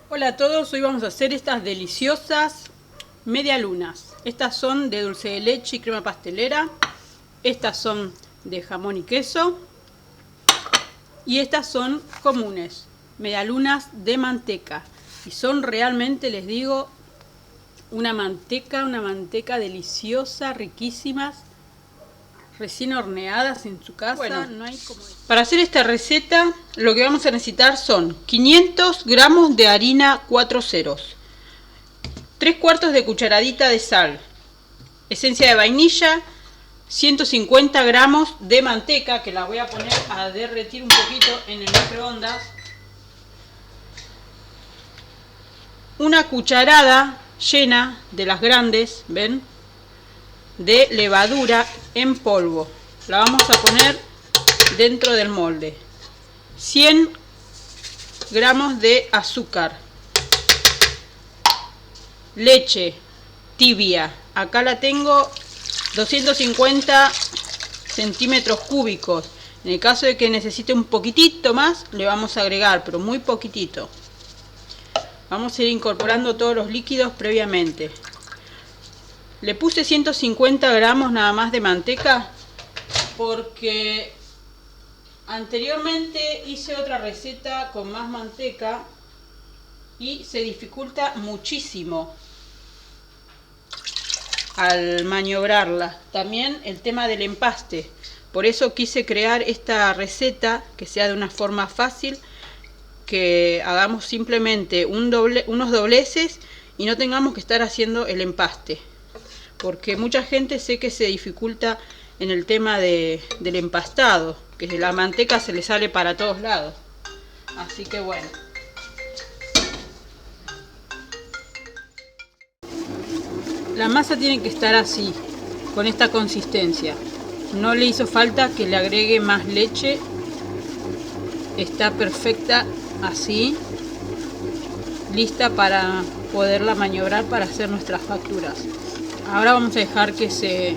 Hola a todos, hoy vamos a hacer estas deliciosas medialunas. Estas son de dulce de leche y crema pastelera. Estas son de jamón y queso. Y estas son comunes, medialunas de manteca. Y son realmente, les digo, una manteca deliciosa, riquísimas, recién horneadas en su casa. Bueno, no hay como... Para hacer esta receta lo que vamos a necesitar son 500 gramos de harina 4 ceros, 3 cuartos de cucharadita de sal, esencia de vainilla, 150 gramos de manteca que la voy a poner a derretir un poquito en el microondas, una cucharada llena de las grandes, ¿ven?, de levadura en polvo. La vamos a poner dentro del molde. 100 gramos de azúcar, leche tibia, acá la tengo 250 centímetros cúbicos. En el caso de que necesite un poquitito más, le vamos a agregar, pero muy poquitito. Vamos a ir incorporando todos los líquidos previamente. Le puse 150 gramos nada más de manteca porque anteriormente hice otra receta con más manteca y se dificulta muchísimo al maniobrarla. También el tema del empaste. Por eso quise crear esta receta que sea de una forma fácil, que hagamos simplemente unos dobleces y no tengamos que estar haciendo el empaste. Porque mucha gente sé que se dificulta en el tema del empastado, que la manteca se le sale para todos lados. Así que bueno. La masa tiene que estar así, con esta consistencia. No le hizo falta que le agregue más leche. Está perfecta así, lista para poderla maniobrar para hacer nuestras facturas. Ahora vamos a dejar que se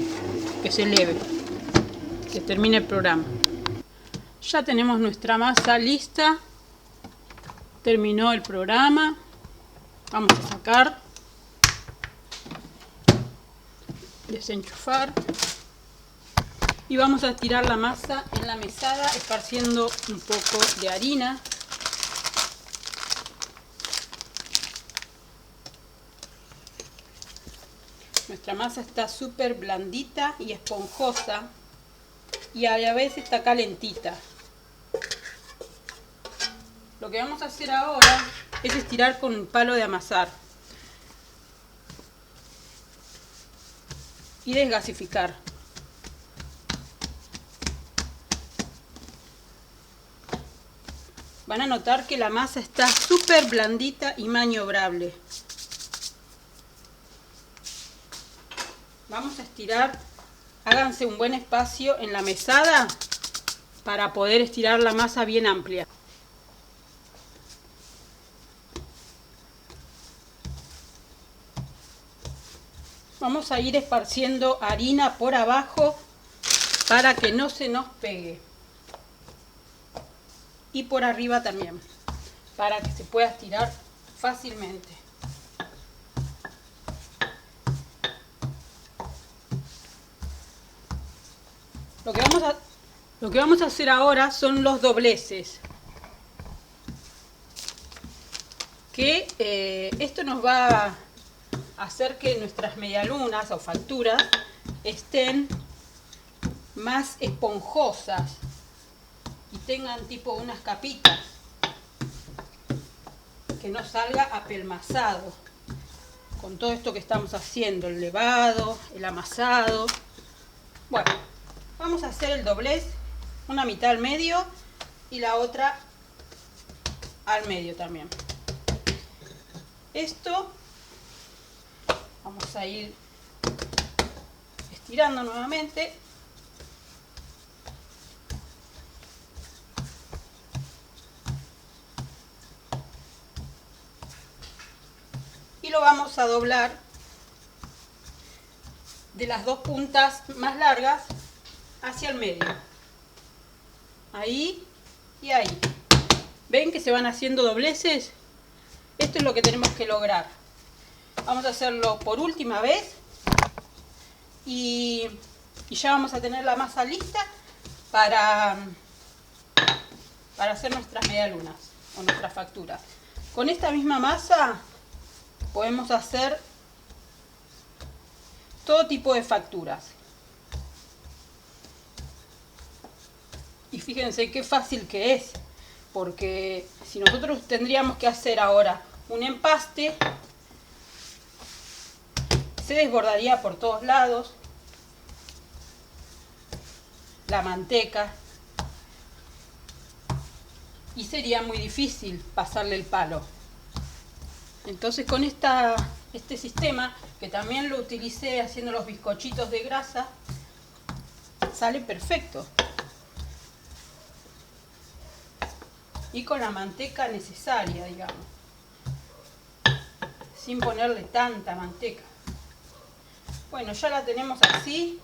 eleve, que termine el programa. Ya tenemos nuestra masa lista. Terminó el programa. Vamos a sacar, desenchufar y vamos a tirar la masa en la mesada esparciendo un poco de harina. Nuestra masa está súper blandita y esponjosa y a la vez está calentita. Lo que vamos a hacer ahora es estirar con un palo de amasar y desgasificar. Van a notar que la masa está súper blandita y maniobrable. Vamos a estirar, háganse un buen espacio en la mesada para poder estirar la masa bien amplia. Vamos a ir esparciendo harina por abajo para que no se nos pegue. Y por arriba también, para que se pueda estirar fácilmente. Lo que vamos a hacer ahora son los dobleces. Esto nos va a hacer que nuestras medialunas o facturas estén más esponjosas y tengan tipo unas capitas, que no salga apelmazado con todo esto que estamos haciendo, el levado, el amasado. Bueno, vamos a hacer el doblez, una mitad al medio y la otra al medio también. Esto vamos a ir estirando nuevamente. Y lo vamos a doblar de las dos puntas más largas hacia el medio. Ahí y ahí. ¿Ven que se van haciendo dobleces? Esto es lo que tenemos que lograr. Vamos a hacerlo por última vez y ya vamos a tener la masa lista para hacer nuestras medialunas o nuestras facturas. Con esta misma masa podemos hacer todo tipo de facturas. Y fíjense qué fácil que es, porque si nosotros tendríamos que hacer ahora un empaste, se desbordaría por todos lados la manteca y sería muy difícil pasarle el palo. Entonces con este sistema, que también lo utilicé haciendo los bizcochitos de grasa, sale perfecto. Y con la manteca necesaria, digamos, sin ponerle tanta manteca. Bueno, ya la tenemos así.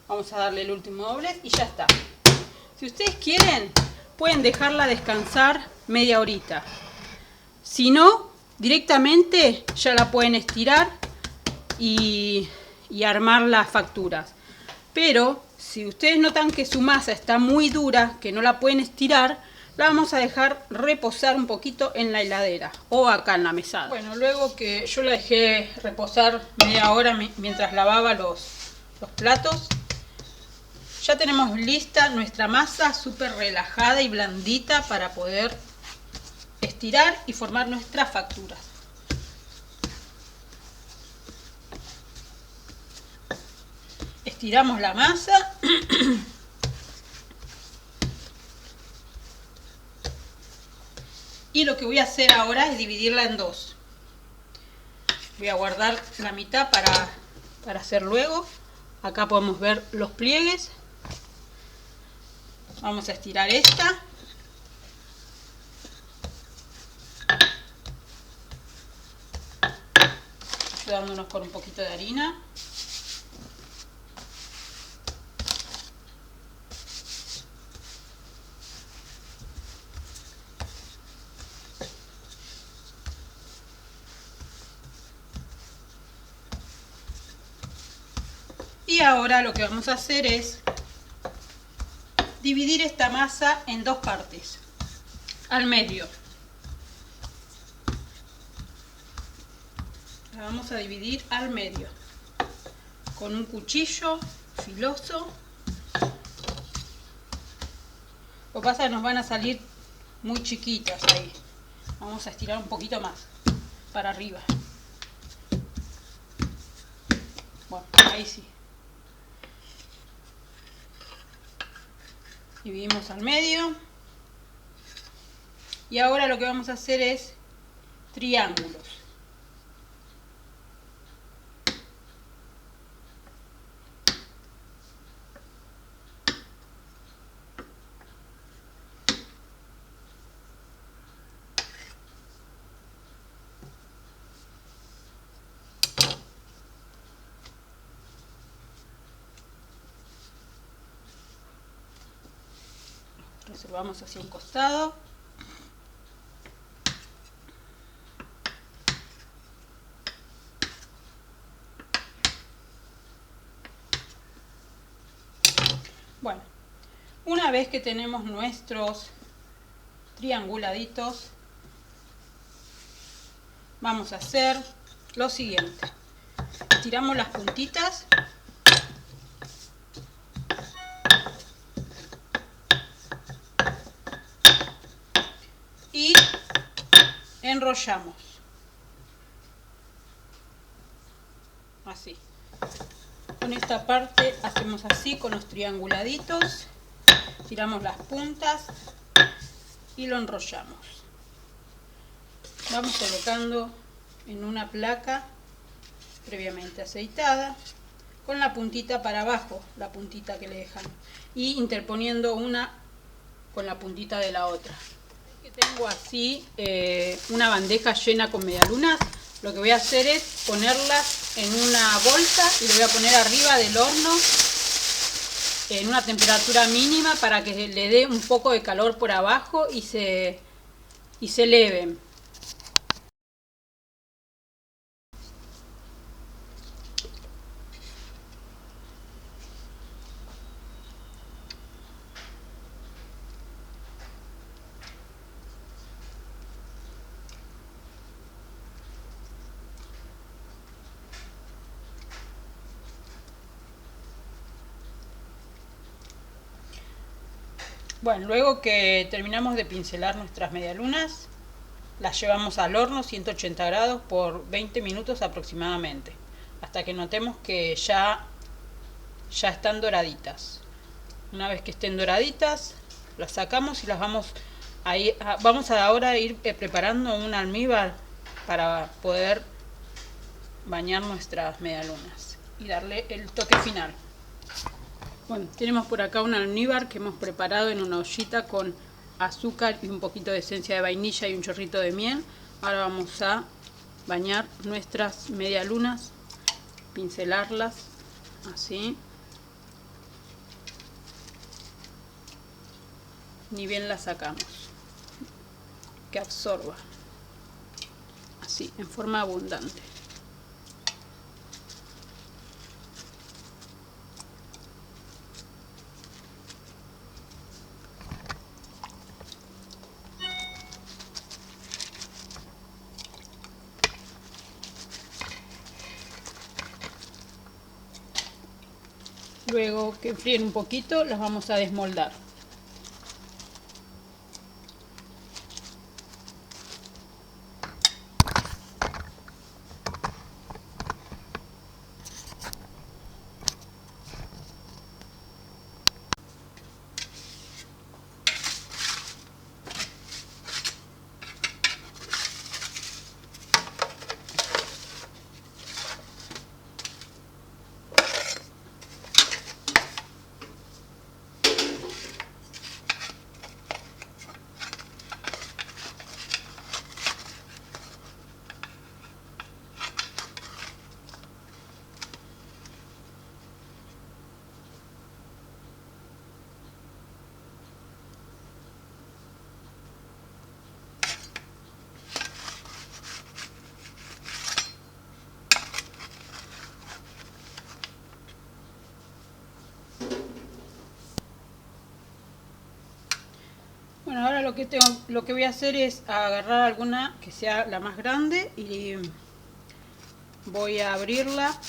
Vamos a darle el último doblez y ya está. Si ustedes quieren, pueden dejarla descansar media horita. Si no, directamente ya la pueden estirar y armar las facturas. Pero si ustedes notan que su masa está muy dura, que no la pueden estirar, la vamos a dejar reposar un poquito en la heladera o acá en la mesada. Bueno, luego que yo la dejé reposar media hora mientras lavaba los platos, ya tenemos lista nuestra masa súper relajada y blandita para poder estirar y formar nuestras facturas. Estiramos la masa. Y lo que voy a hacer ahora es dividirla en dos. Voy a guardar la mitad para hacer luego. Acá podemos ver los pliegues. Vamos a estirar esta. Ayudándonos con un poquito de harina. Y ahora lo que vamos a hacer es dividir esta masa en dos partes, al medio. La vamos a dividir al medio con un cuchillo filoso. Lo que pasa es que nos van a salir muy chiquitas ahí. Vamos a estirar un poquito más para arriba. Bueno, ahí sí. Dividimos al medio. Y ahora lo que vamos a hacer es triángulos. Reservamos hacia un costado. Bueno, una vez que tenemos nuestros trianguladitos, vamos a hacer lo siguiente. Tiramos las puntitas. Y enrollamos. Así. Con esta parte hacemos así con los trianguladitos. Tiramos las puntas y lo enrollamos. Vamos colocando en una placa previamente aceitada con la puntita para abajo, la puntita que le dejamos, y interponiendo una con la puntita de la otra. Tengo así una bandeja llena con medialunas. Lo que voy a hacer es ponerlas en una bolsa y lo voy a poner arriba del horno en una temperatura mínima para que le dé un poco de calor por abajo y se eleven. Bueno, luego que terminamos de pincelar nuestras medialunas, las llevamos al horno 180 grados por 20 minutos aproximadamente, hasta que notemos que ya están doraditas. Una vez que estén doraditas, las sacamos y las vamos a ahora ir preparando un almíbar para poder bañar nuestras medialunas y darle el toque final. Bueno, tenemos por acá un almíbar que hemos preparado en una ollita con azúcar y un poquito de esencia de vainilla y un chorrito de miel. Ahora vamos a bañar nuestras medialunas, pincelarlas así, ni bien las sacamos, que absorba así en forma abundante. Luego que enfríen un poquito, las vamos a desmoldar. Bueno, ahora lo que voy a hacer es agarrar alguna que sea la más grande y voy a abrirla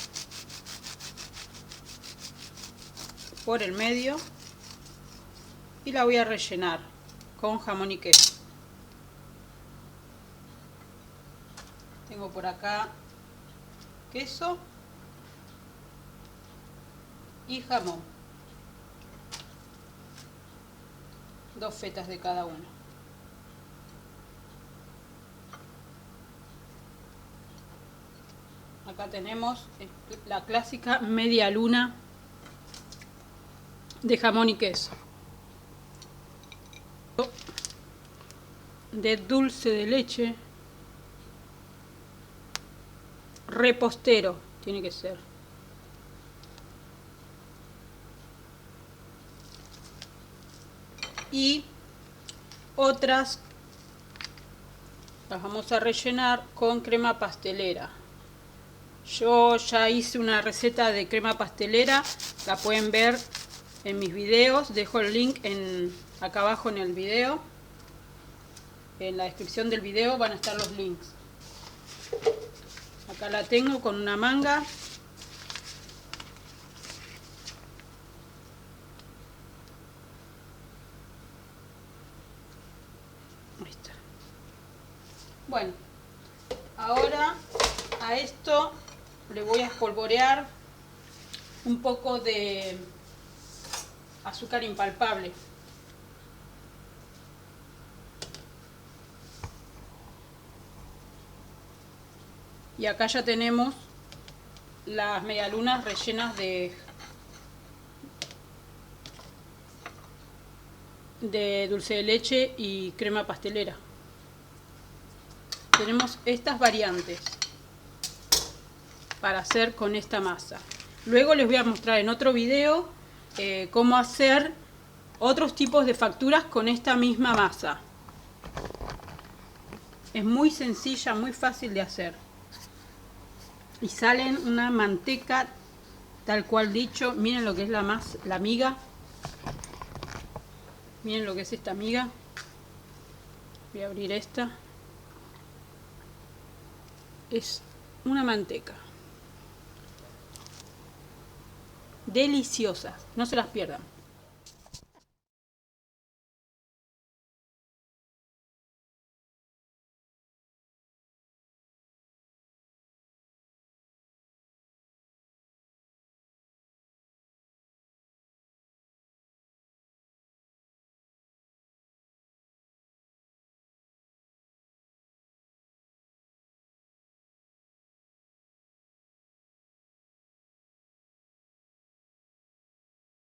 por el medio y la voy a rellenar con jamón y queso. Tengo por acá queso y jamón, 2 fetas de cada uno. Acá tenemos la clásica media luna de jamón y queso, de dulce de leche, repostero tiene que ser. Y otras las vamos a rellenar con crema pastelera. Yo ya hice una receta de crema pastelera, la pueden ver en mis videos, dejo el link acá abajo en el video, en la descripción del video van a estar los links. Acá la tengo con una manga. Ahí está. Bueno, ahora a esto le voy a espolvorear un poco de azúcar impalpable. Y acá ya tenemos las medialunas rellenas de dulce de leche y crema pastelera. Tenemos estas variantes para hacer con esta masa. Luego les voy a mostrar en otro video cómo hacer otros tipos de facturas con esta misma masa. Es muy sencilla, muy fácil de hacer. Y salen una manteca tal cual dicho. Miren lo que es la miga. Miren lo que es esta miga. Voy a abrir esta. Es una manteca. Deliciosas, no se las pierdan.